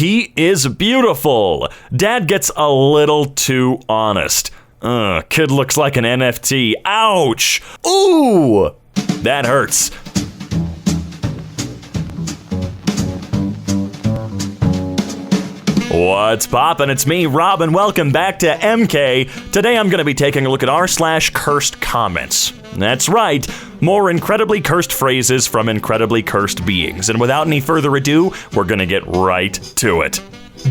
He is beautiful. Dad gets a little too honest. Kid looks like an NFT. Ouch! Ooh! That hurts. What's poppin'? It's me, Rob, and welcome back to EmKay. Today I'm going to be taking a look at r/cursed comments. That's right, more incredibly cursed phrases from incredibly cursed beings. And without any further ado, we're going to get right to it.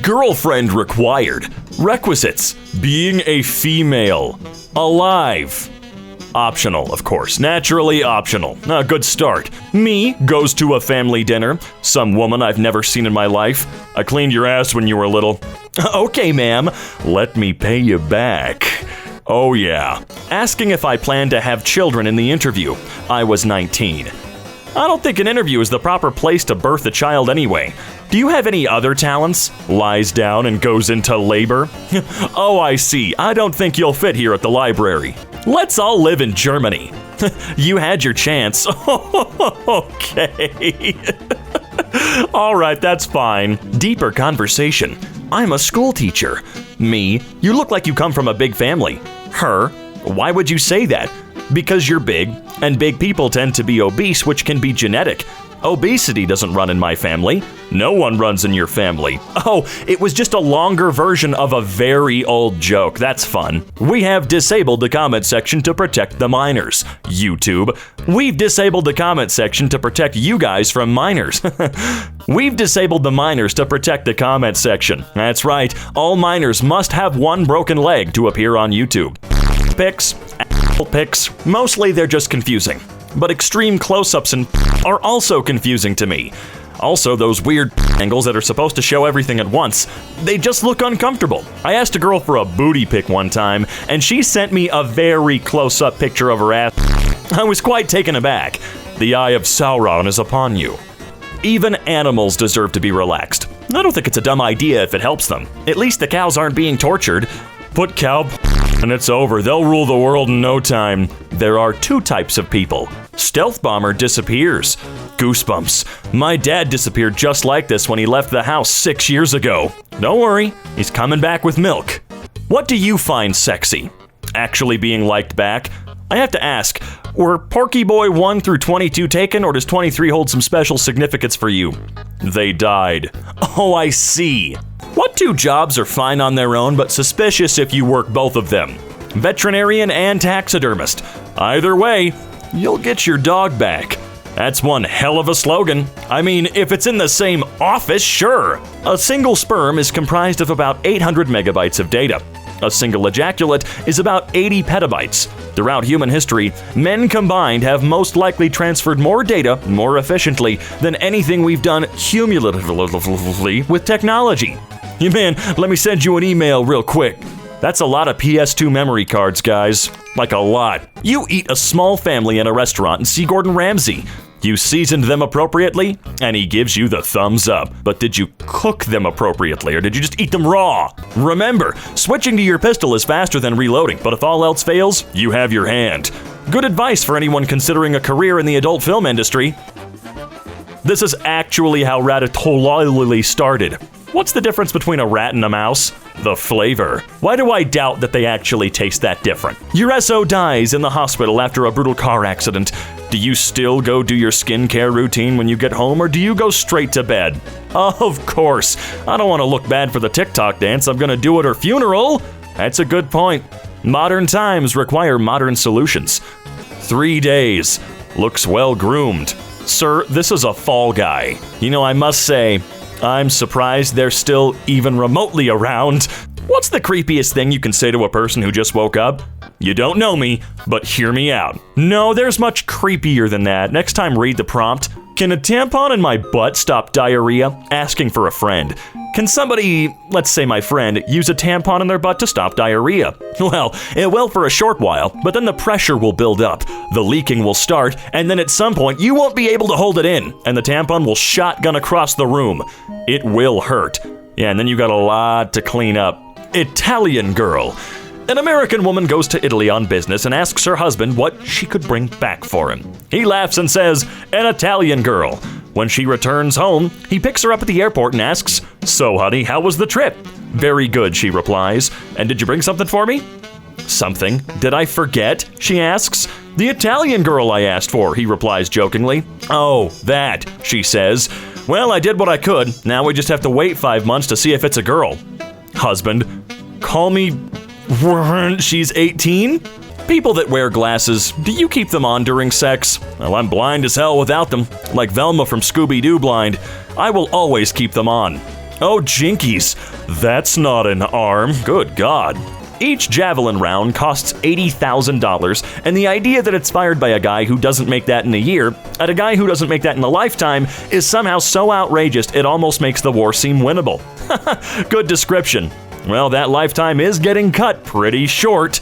Girlfriend required. Requisites: being a female. Alive. Optional, of course. Naturally optional. A good start. Me goes to a family dinner. Some woman I've never seen in my life. I cleaned your ass when you were little. Okay, ma'am. Let me pay you back. Oh yeah. Asking if I plan to have children in the interview. I was 19. I don't think an interview is the proper place to birth a child anyway. Do you have any other talents? Lies down and goes into labor? Oh, I see. I don't think you'll fit here at the library. Let's all live in Germany. You had your chance. Okay. All right, that's fine. Deeper conversation. I'm a school teacher. Me, you look like you come from a big family. Her, why would you say that? Because you're big, and big people tend to be obese, which can be genetic. Obesity doesn't run in my family. No one runs in your family. Oh, it was just a longer version of a very old joke. That's fun. We have disabled the comment section to protect the minors. YouTube. We've disabled the comment section to protect you guys from minors. We've disabled the minors to protect the comment section. That's right. All minors must have one broken leg to appear on YouTube. Pics. Pics. Mostly they're just confusing. But extreme close-ups and are also confusing to me. Also, those weird angles that are supposed to show everything at once, they just look uncomfortable. I asked a girl for a booty pic one time, and she sent me a very close-up picture of her ass. I was quite taken aback. The eye of Sauron is upon you. Even animals deserve to be relaxed. I don't think it's a dumb idea if it helps them. At least the cows aren't being tortured. Put cow and it's over. They'll rule the world in no time. There are two types of people. Stealth bomber disappears. Goosebumps. My dad disappeared just like this when he left the house 6 years ago. Don't worry, he's coming back with milk. What do you find sexy? Actually being liked back? I have to ask, were Porky Boy 1 through 22 taken, or does 23 hold some special significance for you? They died. Oh, I see. What two jobs are fine on their own but suspicious if you work both of them? Veterinarian and taxidermist. Either way, you'll get your dog back. That's one hell of a slogan. I mean, if it's in the same office, sure. A single sperm is comprised of about 800 megabytes of data. A single ejaculate is about 80 petabytes. Throughout human history, men combined have most likely transferred more data more efficiently than anything we've done cumulatively with technology. Man, let me send you an email real quick. That's a lot of PS2 memory cards, guys. Like a lot. You eat a small family in a restaurant and see Gordon Ramsay. You seasoned them appropriately, and he gives you the thumbs up. But did you cook them appropriately, or did you just eat them raw? Remember, switching to your pistol is faster than reloading, but if all else fails, you have your hand. Good advice for anyone considering a career in the adult film industry. This is actually how Ratatouille started. What's the difference between a rat and a mouse? The flavor. Why do I doubt that they actually taste that different? Your SO dies in the hospital after a brutal car accident. Do you still go do your skincare routine when you get home, or do you go straight to bed? Of course. I don't want to look bad for the TikTok dance. I'm gonna do at her funeral. That's a good point. Modern times require modern solutions. 3 days. Looks well groomed. Sir, this is a fall guy. You know, I must say, I'm surprised they're still even remotely around. What's the creepiest thing you can say to a person who just woke up? You don't know me, but hear me out. No, there's much creepier than that. Next time, read the prompt. Can a tampon in my butt stop diarrhea? Asking for a friend. Can somebody, let's say my friend, use a tampon in their butt to stop diarrhea? Well, it will for a short while, but then the pressure will build up, the leaking will start, and then at some point you won't be able to hold it in, and the tampon will shotgun across the room. It will hurt. Yeah, and then you got a lot to clean up. Italian girl. An American woman goes to Italy on business and asks her husband what she could bring back for him. He laughs and says, an Italian girl. When she returns home, he picks her up at the airport and asks, "So, honey, how was the trip?" "Very good," she replies. "And did you bring something for me?" "Something? Did I forget?" she asks. "The Italian girl I asked for," he replies jokingly. "Oh, that," she says. "Well, I did what I could. Now we just have to wait 5 months to see if it's a girl." "Husband, call me she's 18? People that wear glasses, do you keep them on during sex? Well, I'm blind as hell without them. Like Velma from Scooby-Doo blind. I will always keep them on." "Oh, jinkies, that's not an arm. Good God." Each javelin round costs $80,000, and the idea that it's fired by a guy who doesn't make that in a year at a guy who doesn't make that in a lifetime is somehow so outrageous it almost makes the war seem winnable. Good description. Well, that lifetime is getting cut pretty short.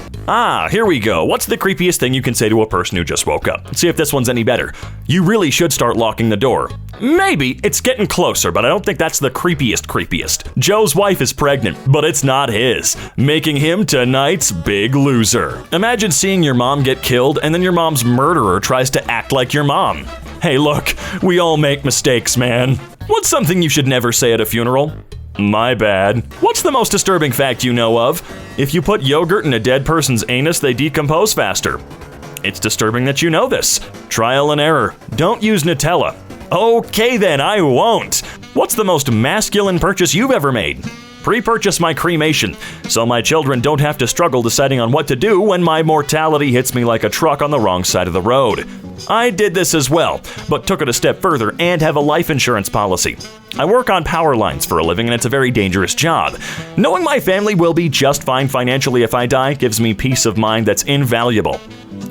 Here we go. What's the creepiest thing you can say to a person who just woke up? See if this one's any better. "You really should start locking the door." Maybe. It's getting closer, but I don't think that's the creepiest. Joe's wife is pregnant, but it's not his, making him tonight's big loser. Imagine seeing your mom get killed and then your mom's murderer tries to act like your mom. Hey, look, we all make mistakes, man. What's something you should never say at a funeral? "My bad." What's the most disturbing fact you know of? If you put yogurt in a dead person's anus, they decompose faster. It's disturbing that you know this. Trial and error. Don't use Nutella. Okay then, I won't. What's the most masculine purchase you've ever made? Pre-purchase my cremation, so my children don't have to struggle deciding on what to do when my mortality hits me like a truck on the wrong side of the road. I did this as well, but took it a step further and have a life insurance policy. I work on power lines for a living and it's a very dangerous job. Knowing my family will be just fine financially if I die gives me peace of mind that's invaluable.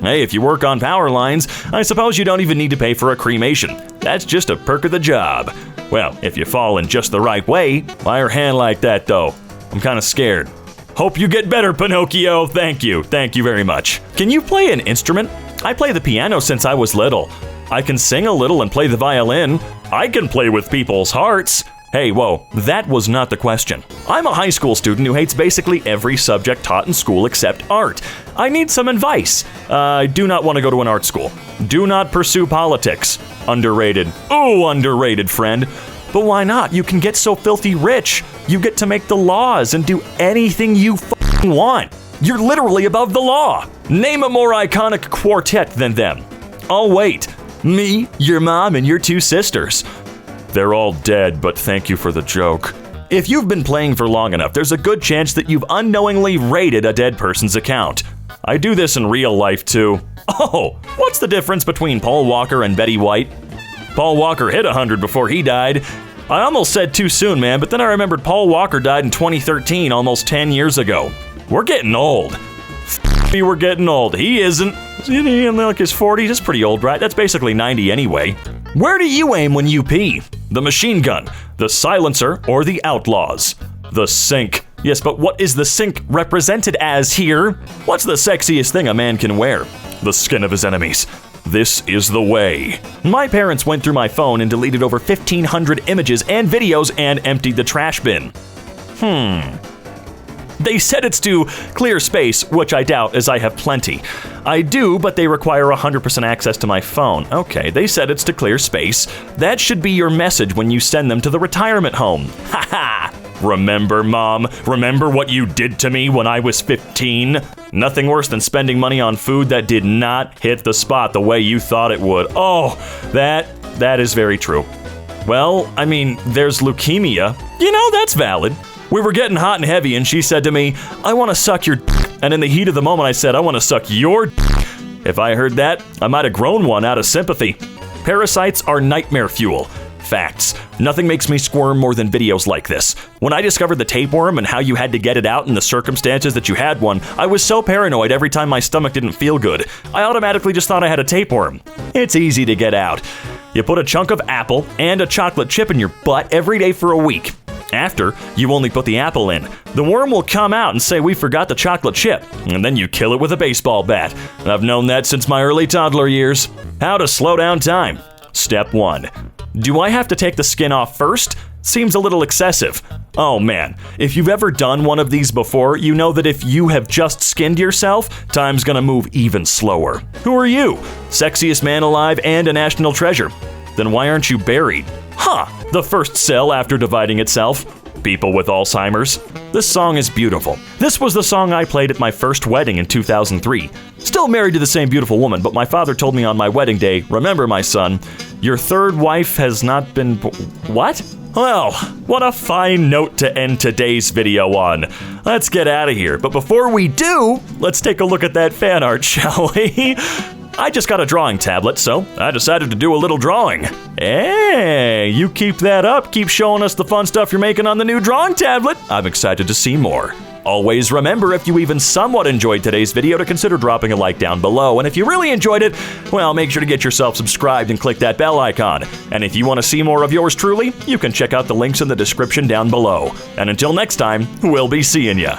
Hey, if you work on power lines, I suppose you don't even need to pay for a cremation. That's just a perk of the job. Well, if you fall in just the right way. Why her hand like that, though? I'm kind of scared. Hope you get better, Pinocchio. Thank you. Thank you very much. Can you play an instrument? I play the piano since I was little. I can sing a little and play the violin. I can play with people's hearts. Hey, whoa, that was not the question. I'm a high school student who hates basically every subject taught in school except art. I need some advice. I do not want to go to an art school. Do not pursue politics. Underrated. Ooh, underrated, friend. But why not? You can get so filthy rich. You get to make the laws and do anything you f***ing want. You're literally above the law. Name a more iconic quartet than them. Oh, wait. Me, your mom, and your two sisters. They're all dead, but thank you for the joke. If you've been playing for long enough, there's a good chance that you've unknowingly raided a dead person's account. I do this in real life, too. Oh, what's the difference between Paul Walker and Betty White? Paul Walker hit 100 before he died. I almost said too soon, man, but then I remembered Paul Walker died in 2013, almost 10 years ago. We're getting old. Me, we're getting old. He isn't. He in like his 40s? That's pretty old, right? That's basically 90 anyway. Where do you aim when you pee? The machine gun, the silencer, or the outlaws? The sink. Yes, but what is the sink represented as here? What's the sexiest thing a man can wear? The skin of his enemies. This is the way. My parents went through my phone and deleted over 1,500 images and videos and emptied the trash bin. They said it's to clear space, which I doubt as I have plenty. I do, but they require 100% access to my phone. Okay, they said it's to clear space. That should be your message when you send them to the retirement home. Ha! Remember, Mom? Remember what you did to me when I was 15? Nothing worse than spending money on food that did not hit the spot the way you thought it would. Oh, that is very true. Well, I mean, there's leukemia. You know, that's valid. We were getting hot and heavy, and she said to me, "I want to suck your d-." And in the heat of the moment, I said, "I want to suck your d-." If I heard that, I might have grown one out of sympathy. Parasites are nightmare fuel. Facts. Nothing makes me squirm more than videos like this. When I discovered the tapeworm and how you had to get it out and the circumstances that you had one, I was so paranoid every time my stomach didn't feel good. I automatically just thought I had a tapeworm. It's easy to get out. You put a chunk of apple and a chocolate chip in your butt every day for a week. After, you only put the apple in. The worm will come out and say, "We forgot the chocolate chip," and then you kill it with a baseball bat. I've known that since my early toddler years. How to slow down time. Step 1. Do I have to take the skin off first? Seems a little excessive. Oh man, if you've ever done one of these before, you know that if you have just skinned yourself, time's gonna move even slower. Who are you? Sexiest man alive and a national treasure. Then why aren't you buried? Huh, the first cell after dividing itself. People with Alzheimer's. This song is beautiful. This was the song I played at my first wedding in 2003. Still married to the same beautiful woman, but my father told me on my wedding day, "Remember, my son, your third wife has not been..." What? Well, what a fine note to end today's video on. Let's get out of here. But before we do, let's take a look at that fan art, shall we? I just got a drawing tablet, so I decided to do a little drawing. Hey, you keep that up. Keep showing us the fun stuff you're making on the new drawing tablet. I'm excited to see more. Always remember, if you even somewhat enjoyed today's video, to consider dropping a like down below. And if you really enjoyed it, well, make sure to get yourself subscribed and click that bell icon. And if you want to see more of yours truly, you can check out the links in the description down below. And until next time, we'll be seeing ya.